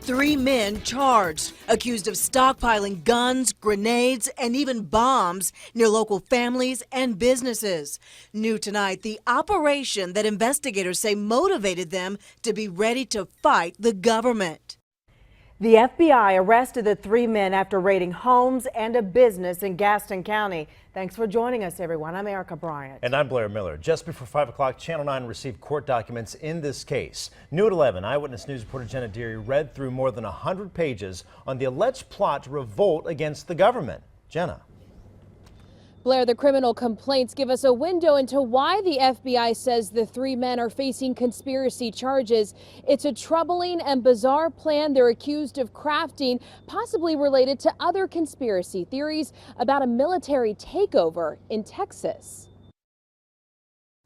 3 men charged, accused of stockpiling guns, grenades, and even bombs near local families and businesses. New tonight, the operation that investigators say motivated them to be ready to fight the government. The FBI arrested the 3 men after raiding homes and a business in Gaston County. Thanks for joining us, everyone. I'm Erica Bryant. And I'm Blair Miller. Just before 5 o'clock, Channel 9 received court documents in this case. New at 11, Eyewitness News reporter Jenna Deary read through more than 100 pages on the alleged plot to revolt against the government. Jenna. Blair, the criminal complaints give us a window into why the FBI says the 3 men are facing conspiracy charges. It's a troubling and bizarre plan they're accused of crafting, possibly related to other conspiracy theories about a military takeover in Texas.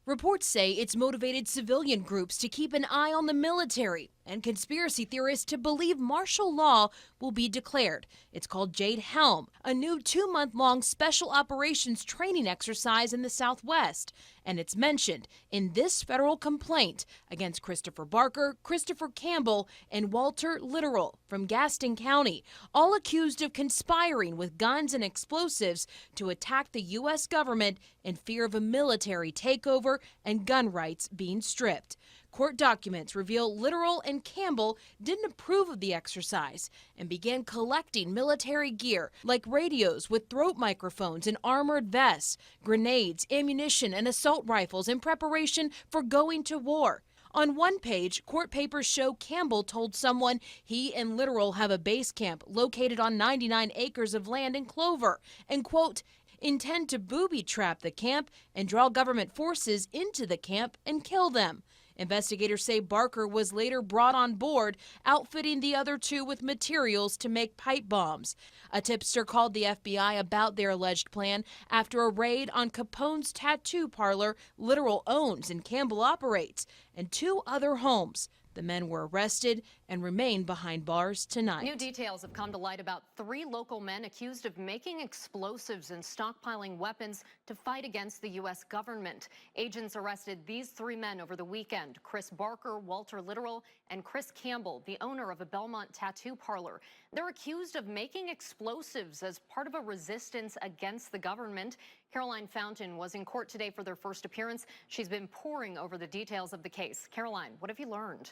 Reports say it's motivated civilian groups to keep an eye on the military and conspiracy theorists to believe martial law will be declared. It's called Jade Helm, a new 2-month-long special operations training exercise in the Southwest. And it's mentioned in this federal complaint against Christopher Barker, Christopher Campbell, and Walter Literal from Gaston County, all accused of conspiring with guns and explosives to attack the U.S. government in fear of a military takeover and gun rights being stripped. Court documents reveal Literal and Campbell didn't approve of the exercise and began collecting military gear like radios with throat microphones and armored vests, grenades, ammunition, and assault rifles in preparation for going to war. On one page, court papers show Campbell told someone he and Literal have a base camp located on 99 acres of land in Clover and, quote, intend to booby trap the camp and draw government forces into the camp and kill them. Investigators say Barker was later brought on board, outfitting the other 2 with materials to make pipe bombs. A tipster called the FBI about their alleged plan after a raid on Capone's tattoo parlor Literal owns and Campbell operates, and 2 other homes. The men were arrested and remain behind bars tonight. New details have come to light about 3 local men accused of making explosives and stockpiling weapons to fight against the U.S. government. Agents arrested these 3 men over the weekend: Chris Barker, Walter Literal, and Chris Campbell, the owner of a Belmont tattoo parlor. They're accused of making explosives as part of a resistance against the government. Caroline Fountain was in court today for their first appearance. She's been poring over the details of the case. Caroline, what have you learned?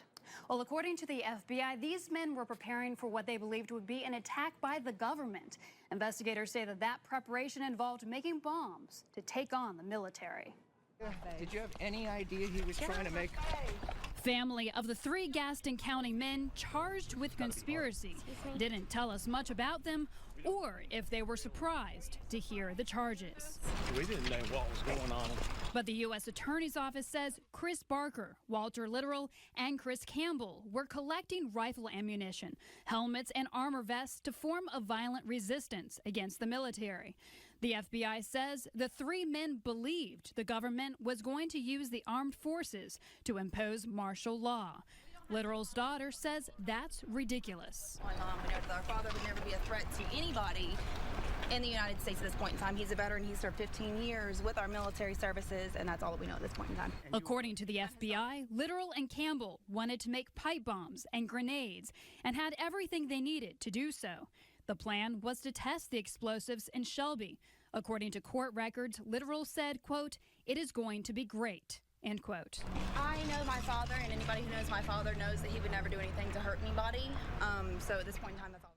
Well, according to the FBI, these men were preparing for what they believed would be an attack by the government. Investigators say that preparation involved making bombs to take on the military. Did you have any idea he was trying to make? Family of the 3 Gaston County men charged with conspiracy didn't tell us much about them or if they were surprised to hear the charges. We didn't know what was going on. But the U.S. Attorney's Office says Chris Barker, Walter Literal, and Chris Campbell were collecting rifle ammunition, helmets, and armor vests to form a violent resistance against the military. The FBI says the 3 men believed the government was going to use the armed forces to impose martial law. Literal's daughter says that's ridiculous. My mom and our father would never be a threat to anybody in the United States at this point in time. He's a veteran. He served 15 years with our military services, and that's all that we know at this point in time. According to the FBI, Literal and Campbell wanted to make pipe bombs and grenades and had everything they needed to do so. The plan was to test the explosives in Shelby. According to court records, Literal said, quote, "It is going to be great," end quote. I know my father, and anybody who knows my father knows that he would never do anything to hurt anybody. So at this point in time, that's all.